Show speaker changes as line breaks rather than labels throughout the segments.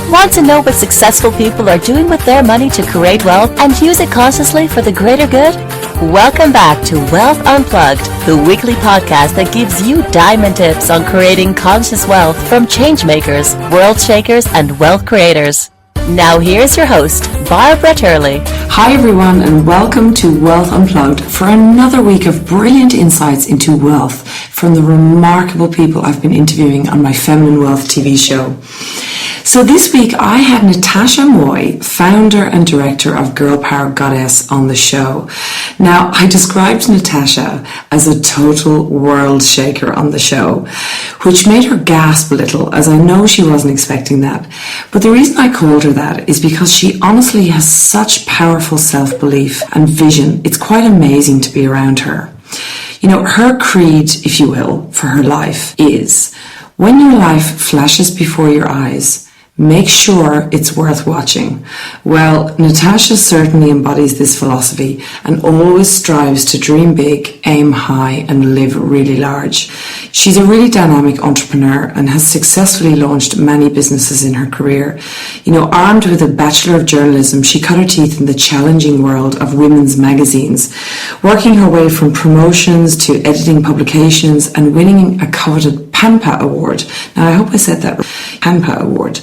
Want to know what successful people are doing with their money to create wealth and use it consciously for the greater good? Welcome back to Wealth Unplugged, the weekly podcast that gives you diamond tips on creating conscious wealth from changemakers, world shakers, and wealth creators. Now here's your host, Barbara Turley.
Hi everyone, and welcome to Wealth Unplugged for another week of brilliant insights into wealth from the remarkable people I've been interviewing on my Feminine Wealth TV show. So this week I had Natascha Moy, founder and director of Girl Power Goddess, on the show. Now, I described Natascha as a total world shaker on the show, which made her gasp a little, as I know she wasn't expecting that. But the reason I called her that is because she honestly has such powerful self-belief and vision. It's quite amazing to be around her. You know, her creed, if you will, for her life is, when your life flashes before your eyes, make sure it's worth watching. Well, Natascha certainly embodies this philosophy and always strives to dream big, aim high, and live really large. She's a really dynamic entrepreneur and has successfully launched many businesses in her career. You know, armed with a Bachelor of Journalism, she cut her teeth in the challenging world of women's magazines, working her way from promotions to editing publications and winning a coveted PANPA award. Now, I hope I said that right. PANPA award.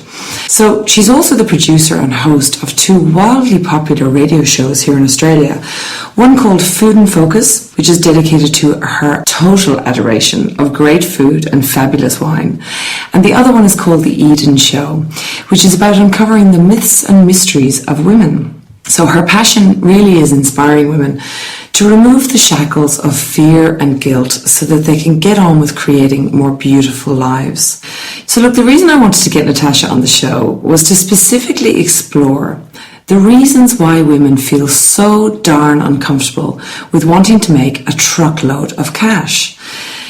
So she's also the producer and host of two wildly popular radio shows here in Australia. One called Food in Focus, which is dedicated to her total adoration of great food and fabulous wine. And the other one is called The Eden Show, which is about uncovering the myths and mysteries of women. So her passion really is inspiring women to remove the shackles of fear and guilt so that they can get on with creating more beautiful lives. So look, the reason I wanted to get Natascha on the show was to specifically explore the reasons why women feel so darn uncomfortable with wanting to make a truckload of cash.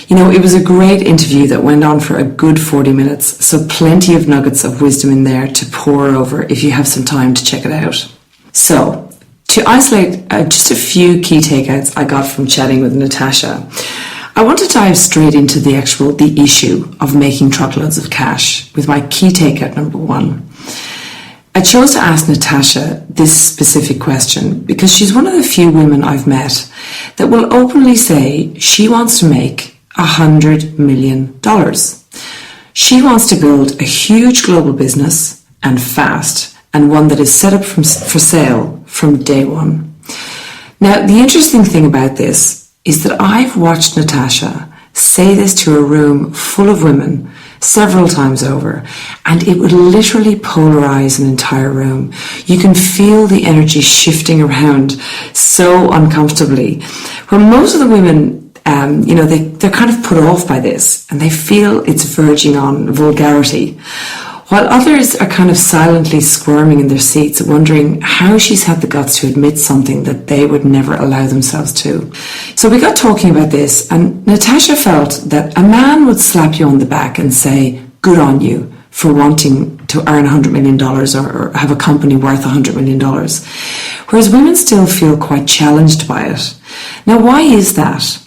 You know, it was a great interview that went on for a good 40 minutes, so plenty of nuggets of wisdom in there to pore over if you have some time to check it out. So, to isolate just a few key takeouts I got from chatting with Natascha, I want to dive straight into the issue of making truckloads of cash with my key takeout number one. I chose to ask Natascha this specific question because she's one of the few women I've met that will openly say she wants to make $100 million. She wants to build a huge global business, and fast, and one that is set up for sale from day one. Now, the interesting thing about this is that I've watched Natascha say this to a room full of women several times over, and it would literally polarize an entire room. You can feel the energy shifting around so uncomfortably, where most of the women, they're kind of put off by this, and they feel it's verging on vulgarity, while others are kind of silently squirming in their seats, wondering how she's had the guts to admit something that they would never allow themselves to. So we got talking about this, and Natascha felt that a man would slap you on the back and say, good on you for wanting to earn $100 million or have a company worth $100 million, whereas women still feel quite challenged by it. Now, why is that?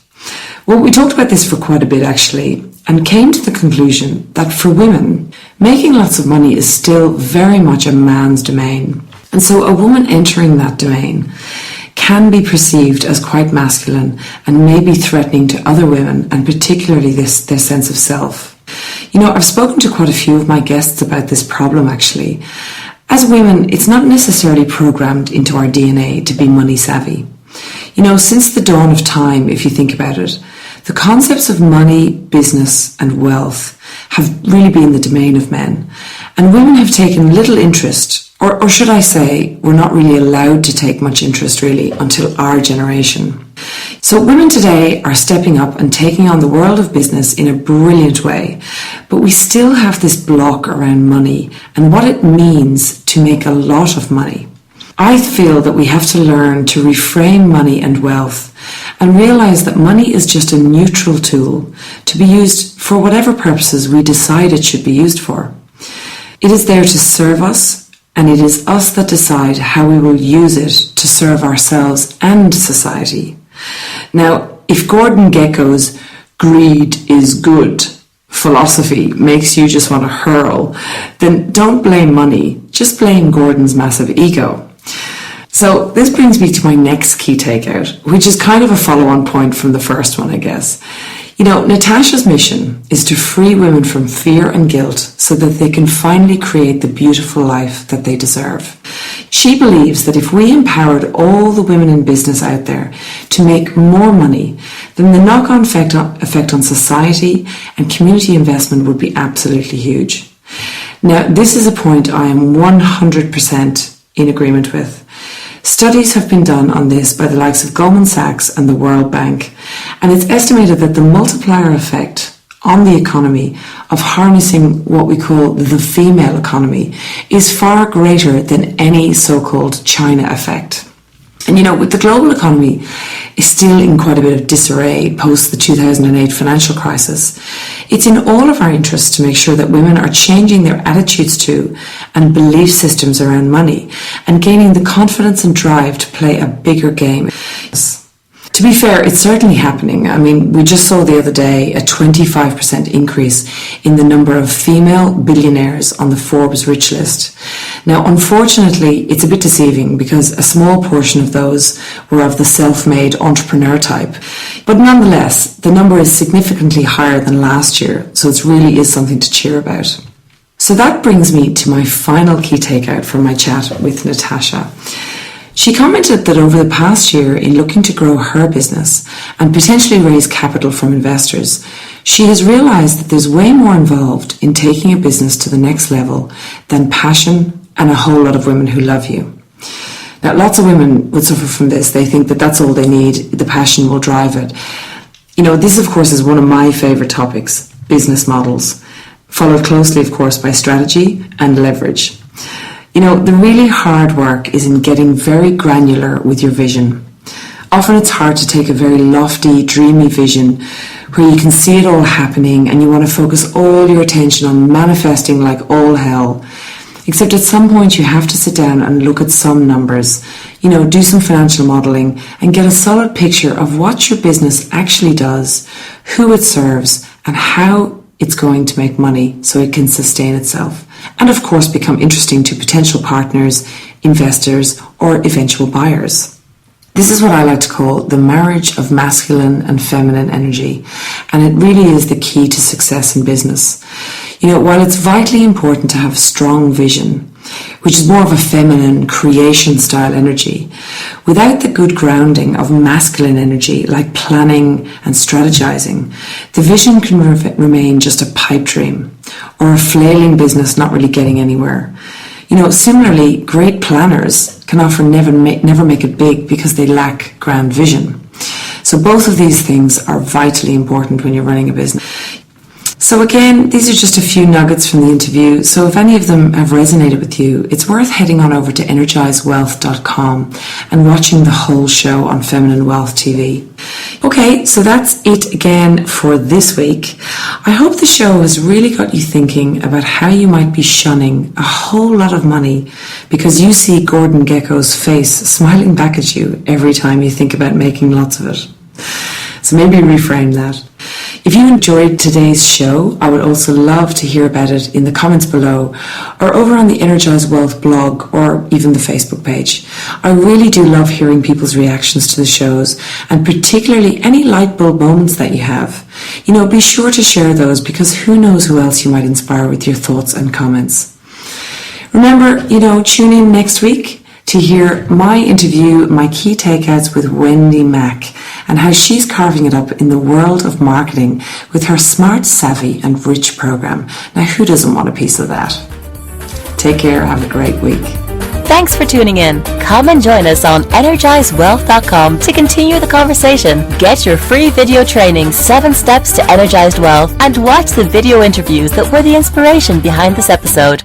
Well, we talked about this for quite a bit actually, and came to the conclusion that for women, making lots of money is still very much a man's domain. And so a woman entering that domain can be perceived as quite masculine and maybe threatening to other women, and particularly their sense of self. You know, I've spoken to quite a few of my guests about this problem actually. As women, it's not necessarily programmed into our DNA to be money savvy. You know, since the dawn of time, if you think about it, the concepts of money, business, and wealth have really been the domain of men. And women have taken little interest, or should I say, were not really allowed to take much interest really until our generation. So women today are stepping up and taking on the world of business in a brilliant way. But we still have this block around money and what it means to make a lot of money. I feel that we have to learn to reframe money and wealth and realize that money is just a neutral tool to be used for whatever purposes we decide it should be used for. It is there to serve us, and it is us that decide how we will use it to serve ourselves and society. Now, if Gordon Gekko's greed is good philosophy makes you just want to hurl, then don't blame money, just blame Gordon's massive ego. So this brings me to my next key takeout, which is kind of a follow-on point from the first one, I guess. Natasha's mission is to free women from fear and guilt so that they can finally create the beautiful life that they deserve. She believes that if we empowered all the women in business out there to make more money, then the knock-on effect on society and community investment would be absolutely huge. Now, this is a point I am 100% in agreement with. Studies have been done on this by the likes of Goldman Sachs and the World Bank, and it's estimated that the multiplier effect on the economy of harnessing what we call the female economy is far greater than any so-called China effect. And with the global economy is still in quite a bit of disarray post the 2008 financial crisis, it's in all of our interests to make sure that women are changing their attitudes to and belief systems around money and gaining the confidence and drive to play a bigger game. To be fair, it's certainly happening. I mean, we just saw the other day a 25% increase in the number of female billionaires on the Forbes rich list. Now, unfortunately, it's a bit deceiving because a small portion of those were of the self-made entrepreneur type. But nonetheless, the number is significantly higher than last year, so it really is something to cheer about. So that brings me to my final key takeout from my chat with Natasha. She commented that over the past year, in looking to grow her business and potentially raise capital from investors, she has realised that there's way more involved in taking a business to the next level than passion and a whole lot of women who love you. Now, lots of women would suffer from this. They think that that's all they need. The passion will drive it. This, of course, is one of my favourite topics, business models, followed closely, of course, by strategy and leverage. The really hard work is in getting very granular with your vision. Often it's hard to take a very lofty, dreamy vision where you can see it all happening and you want to focus all your attention on manifesting like all hell. Except at some point you have to sit down and look at some numbers, do some financial modelling and get a solid picture of what your business actually does, who it serves and how it's going to make money so it can sustain itself. And of course become interesting to potential partners, investors or eventual buyers. This is what I like to call the marriage of masculine and feminine energy, and it really is the key to success in business. While it's vitally important to have strong vision, which is more of a feminine creation style energy, without the good grounding of masculine energy like planning and strategizing, the vision can remain just a pipe dream or a flailing business not really getting anywhere. Similarly, great planners can often never make it big because they lack grand vision. So both of these things are vitally important when you're running a business. So again, these are just a few nuggets from the interview. So if any of them have resonated with you, it's worth heading on over to energizewealth.com and watching the whole show on Feminine Wealth TV. Okay, so that's it again for this week. I hope the show has really got you thinking about how you might be shunning a whole lot of money because you see Gordon Gekko's face smiling back at you every time you think about making lots of it. So maybe reframe that. If you enjoyed today's show, I would also love to hear about it in the comments below or over on the Energize Wealth blog or even the Facebook page. I really do love hearing people's reactions to the shows and particularly any light bulb moments that you have. Be sure to share those because who knows who else you might inspire with your thoughts and comments. Remember, tune in next week to hear my interview, my key takeouts with Wendy Mack and how she's carving it up in the world of marketing with her Smart, Savvy and Rich program. Now, who doesn't want a piece of that? Take care. Have a great week.
Thanks for tuning in. Come and join us on energizewealth.com to continue the conversation. Get your free video training, 7 Steps to Energized Wealth, and watch the video interviews that were the inspiration behind this episode.